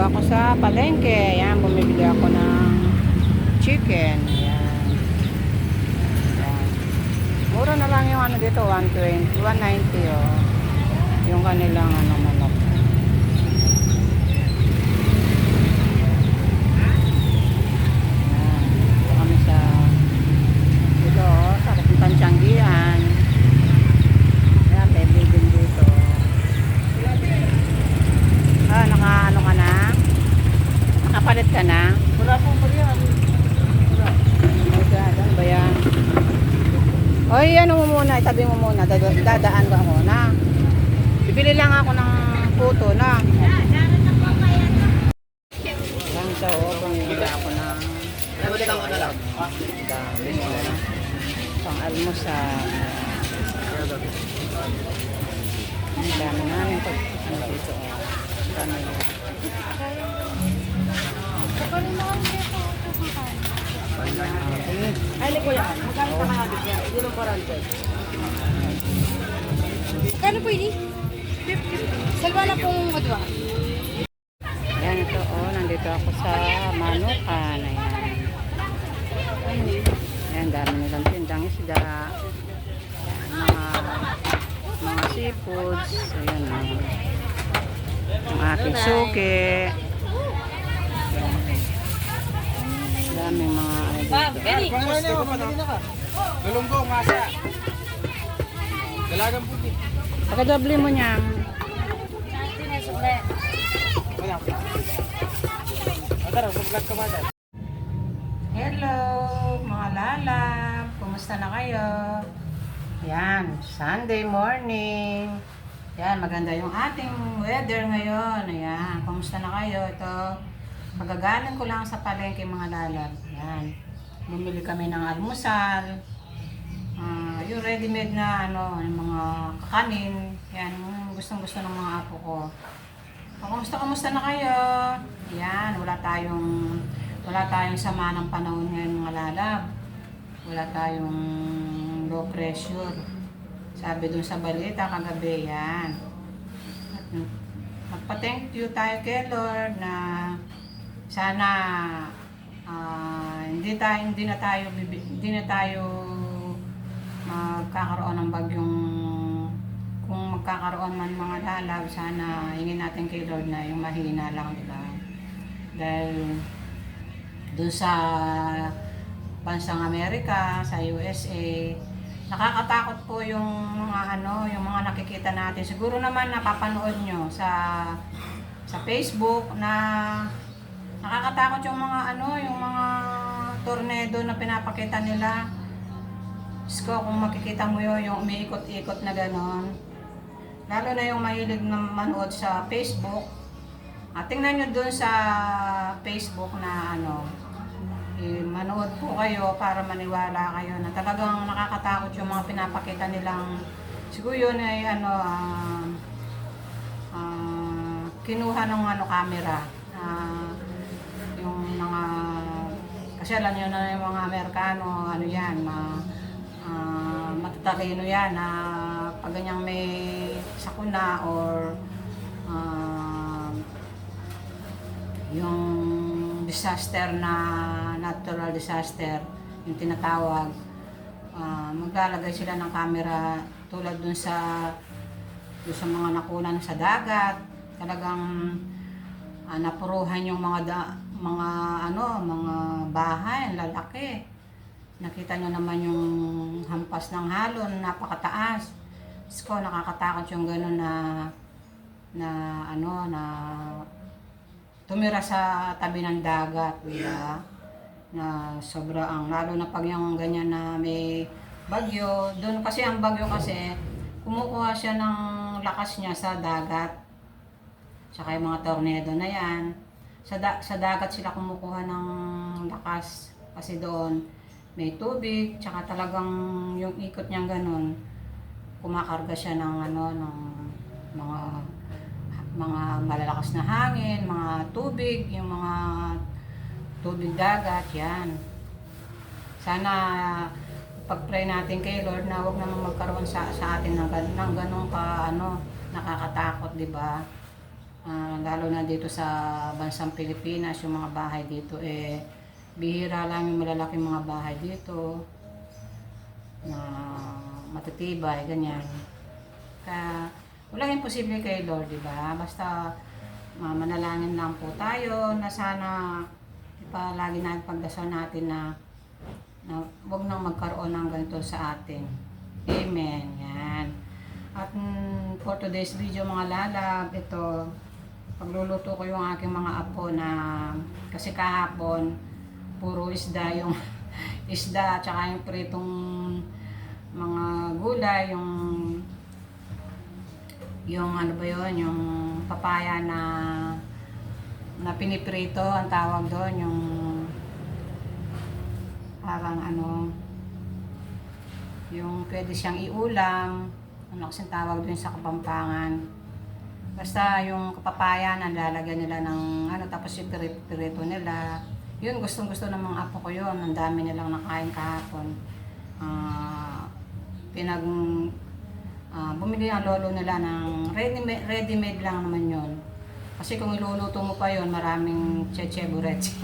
ako sa palengke. Ayan, bumibili ako ng chicken. Ayan. Ayan. Mura na lang yung ano dito, 120, 190 oh. Yung kanilang ano, manok. Ayan. Dito kami sa dito, oh, sa Tantianggian. Ayan, may building dito. Ah, naka-ano ka na? Nakapalit ka na? Wala pong pariyan. Wala. Oh my God, ano ba yan? Oy, ano mo muna, itabi mo muna. Dadaan ko ako na. Bibili lang ako ng puto na. Yan sa bumibili ako ng pang almusal. Ang dami namin pag ano dito. Dami. Ay, ni Kuya, magkano ka kahapit niya? Hindi lang parante. Kano po ini? 50. Salwa na pong madwa. Ayan ito, oh, nandito ako sa Manukan. Ayan. Ayan, dami nilang tindang isda. Ayan, mga seafoods. Ayan, ang aking suki. Daming mga ano dito. Galunggong, masa. Dalagang puti. Pagkadoble mo niya. Wala. Tara, mag-vlog ka ba dyan? Hello, mga lalab. Kumusta na kayo? Yan, Sunday morning. Yan, maganda yung ating weather ngayon. Ayan, kumusta na kayo? Ito, magagaling ko lang sa palengke mga lalab. Yan, bumili kami ng almusal. Yung ready-made na ano, yung mga kakanin. Yan, gustong-gusto ng mga apo ko. Kumusta na kayo? Yan, wala tayong sama ng panahon ngayon mga lalab. Wala tayong low pressure. Sabi dun sa balita kagabi, yan. At magpa-thank you tayo kay Lord na sana hindi na tayo magkakaroon ng bagyong, kung magkakaroon man mga lalab, sana hingin natin kay Lord na yung mahina lang, diba? Dahil doon sa bansang Amerika, sa USA, nakakatakot po yung mga yung mga nakikita natin. Siguro naman napapanood nyo sa Facebook na nakakatakot yung mga yung mga tornado na pinapakita nila. Sko, kung makikita mo yung umiikot-ikot na ganon. Lalo na yung mahilig na manood sa Facebook. Tingnan nyo dun sa Facebook na manood po kayo para maniwala kayo na talagang nakakatakot yung mga pinapakita nilang, siguro yun ay kinuha ng camera. Yung mga, kasi alam nyo na yung mga Amerikano, yan, matatalino yan na pag ganyang may sakuna or yung disaster na natural disaster, yung tinatawag, maglalagay sila ng camera tulad dun sa mga nakunan sa dagat. Talagang napuruhan yung mga bahay, lalaki. Nakita nyo naman yung hampas ng halon, napakataas. Sko, nakakatakot yung gano'n na tumira sa tabi ng dagat, diba? Na sobrang, lalo na pag yung ganyan na may bagyo. Doon kasi ang bagyo kasi, kumukuha siya ng lakas niya sa dagat. Tsaka yung mga tornado na yan. Sa dagat sila kumukuha ng lakas. Kasi doon, may tubig, tsaka talagang yung ikot niyang ganun, kumakarga siya ng mga malalakas na hangin, mga tubig, yung mga tubig dagat, yan. Sana pag-pray natin kay Lord na huwag naman magkaroon sa atin ng ganun ka nakakatakot, di ba? Lalo na dito sa bansang Pilipinas, yung mga bahay dito bihira lang yung malalaking mga bahay dito na matitibay, ganyan. Kaya walang imposible kay Lord, di ba? Basta manalangin lang po tayo na sana lagi na pagdasal natin na wag nang magkaroon ng ganito sa atin. Amen. Yan. At for today's video mga lalab, ito, pagluluto ko yung aking mga apo na kasi kahapon puro isda yung isda at saka yung pritong mga gulay, yung ano ba yun, yung papaya na piniprito ang tawag doon, yung parang ano, yung pwede siyang iulam, ano kasing tawag doon sa Kapampangan. Basta yung papaya na lalagyan nila ng ano, tapos yung pirito nila. Yun, gustong gusto ng mga apo ko yun. Ang dami nilang nakain kahapon. Bumili ang lolo nila ng ready-made lang naman yun. Kasi kung iluluto mo pa yun, maraming cheche-bureche.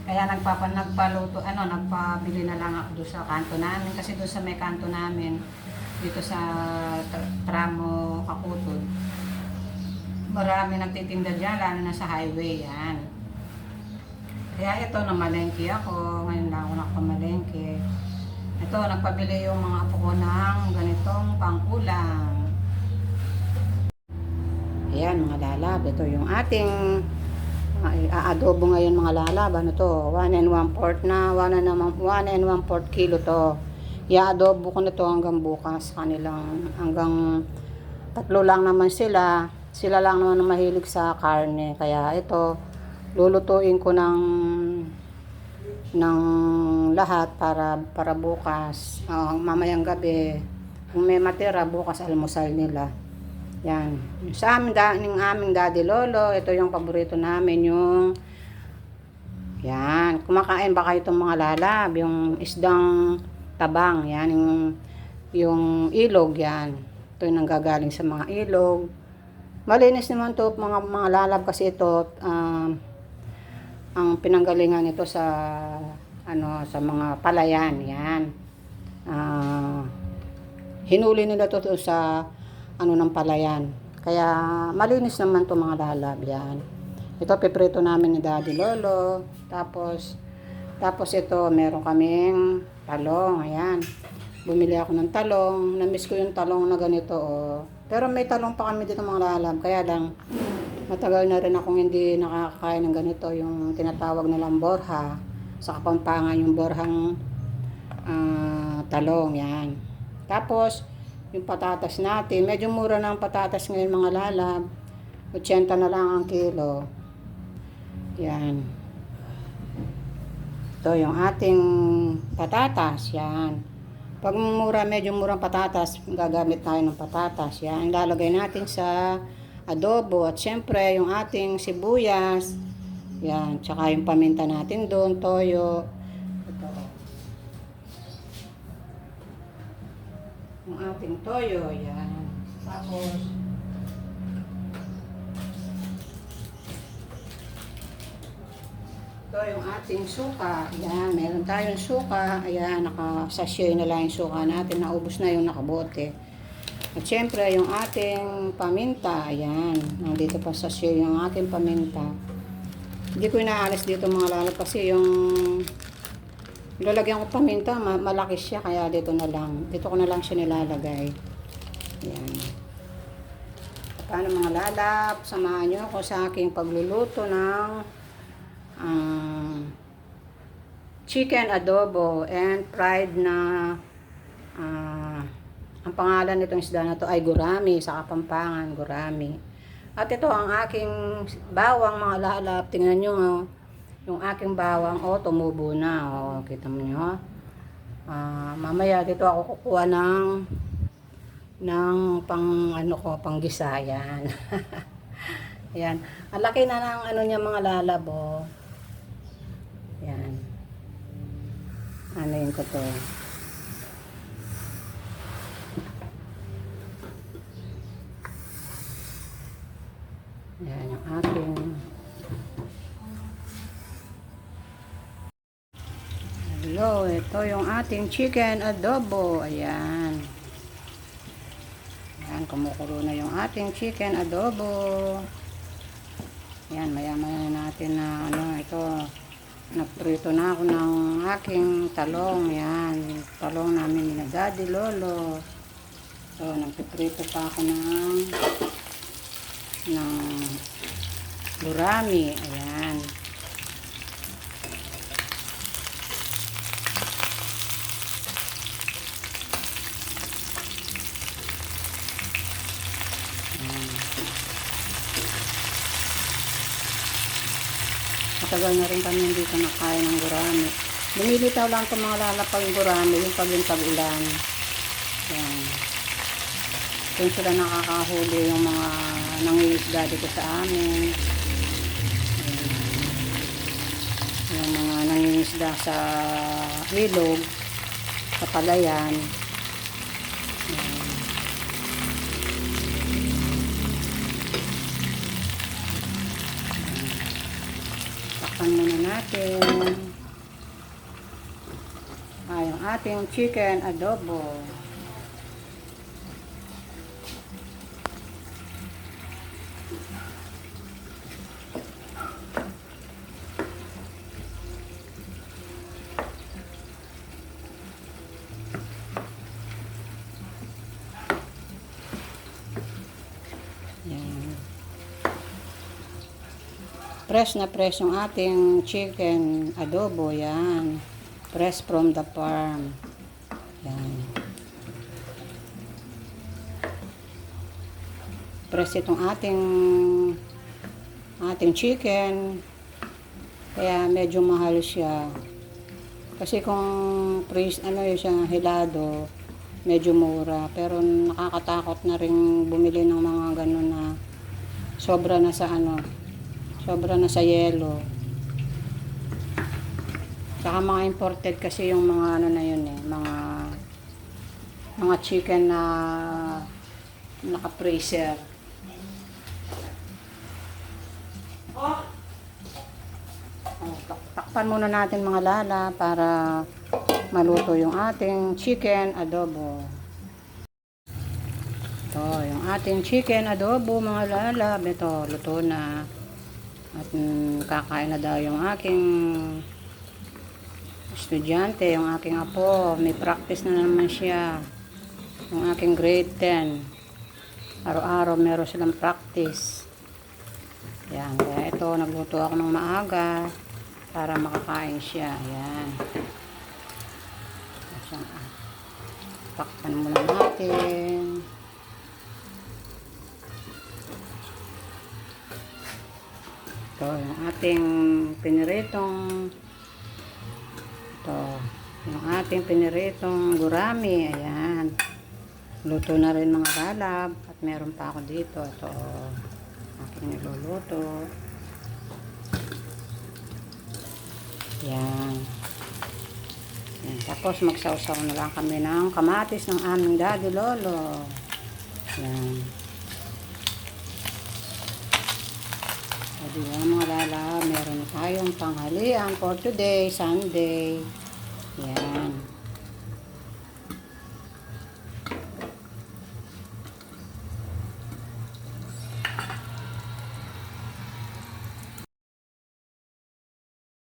Kaya nagpabili na lang ako doon sa kanto namin. Kasi doon sa may kanto namin, dito sa tramo Kakutod, marami nagtitinda dyan, lalo na sa highway yan. Kaya ito, namalengke ako. Ngayon lang ako nakapamalengke. Ito, nagpabili yung mga apo ko ng ganitong pang-ulam. Ayan mga lalab, ito yung ating aadobo ngayon mga lalab. Ano to? 1 1/4 na, 1 1/4 kilo to. I-adobo ko na to hanggang bukas kanilang, hanggang 3 lang naman sila. Sila lang naman ang mahilig sa karne. Kaya ito, lulutuin ko ng lahat para bukas. Mamayang gabi, kung may matira, bukas almusal nila. Yan. Sa aming daddy lolo, ito yung paborito namin, yung yan. Kumakain ba kayo itong mga lalab? Yung isdang tabang, yan. Yung ilog, yan. Ito yung nanggagaling sa mga ilog. Malinis naman to mga lalab kasi ito, ang pinanggalingan nito sa sa mga palayan, yan. Hinuli nila to sa ng palayan. Kaya malinis naman to mga lalab, yan. Ito piprito namin ni Daddy Lolo. Tapos ito meron kaming talong, ayan. Bumili ako ng talong. Na-miss ko yung talong na ganito, oh. Pero may talong pa kami dito mga lalab. Kaya lang, matagal na rin akong hindi nakakain ng ganito. Yung tinatawag nilang borha. Sa Kapampangan yung borhang talong, yan. Tapos, yung patatas natin. Medyo mura na ang patatas ngayon mga lalab. 80 na lang ang kilo. Yan. Ito yung ating patatas, yan. Pag medyo murang patatas, gagamit tayo ng patatas. Yan, ilalagay natin sa adobo. At syempre, yung ating sibuyas. Yan, tsaka yung paminta natin doon, toyo. Ito. Yung ating toyo, yan. Tapos, ito yung ating suka. Ayan, meron tayong suka. Ayan, naka-sachet na lang yung suka natin. Naubos na yung nakabote. At syempre, yung ating paminta. Ayan, nandito pa sachet yung ating paminta. Hindi ko inaalis dito mga lalab kasi yung lalagyan ko paminta, malaki siya. Kaya dito na lang. Dito ko na lang siya nilalagay. Ayan. Paano mga lalab? Samahan nyo ako sa aking pagluluto ng chicken adobo and fried na ang pangalan nitong isda na to ay gurami sa Kapampangan, gurami. At ito ang aking bawang mga lalab. Tingnan nyo, oh, yung aking bawang, oh, tumubo na, oh, kita mo nyo. Mamaya dito ako kukuha ng pang gisa, yan. Yan. Ang laki na ng niya mga lalab, oh. Yan. Ano ko to? Yan. Hello, ito yung ating chicken adobo. Ayan. Ayan, kumukulo na yung ating chicken adobo. Ayan, maya-maya natin na ito. Nagprito na ako ng aking talong. Ayan, talong namin ni Daddy Lolo. So, nagpiprito pa ako ng gurami. Ayan. Matagal na rin kami dito nakain ng gurami. Lumilitaw lang itong mga lalapag gurami yung pag-ulan. Ayan. Kung sila nakakahuli yung mga nangingisda dito sa amin. Ayan. Yung mga nangingisda sa ilog, sa palayan. Ayan. Takpan muna natin yung ating chicken adobo. Yan. Fresh na fresh yung ating chicken adobo. Yan. Fresh from the farm. Yan. Fresh itong ating chicken. Kaya medyo mahal siya. Kasi kung fresh, siya hilado, medyo mura. Pero nakakatakot na rin bumili ng mga ganun na sobra na sa yelo. Saka mga imported kasi yung mga na yun mga chicken na naka-freezer. Takpan muna natin mga lala para maluto yung ating chicken adobo. Ito, yung ating chicken adobo mga lala. Ito, luto na. At kakain na daw yung aking estudyante, yung aking apo. May practice na naman siya. Yung aking grade 10. Araw-araw meron silang practice. Yan, kaya ito, nagluto ako ng maaga para makakain siya. Yan. Takpan muna natin. Ito, yung ating piniritong gurami. Ayan. Luto na rin mga lalab. At meron pa ako dito. Ito, aking niluluto. Yan. Yan. Tapos magsawsaw na lang kami ng kamatis ng aming Daddy Lolo. Yan. O diba mga lala, meron na tayong tanghalian for today, Sunday. Yan.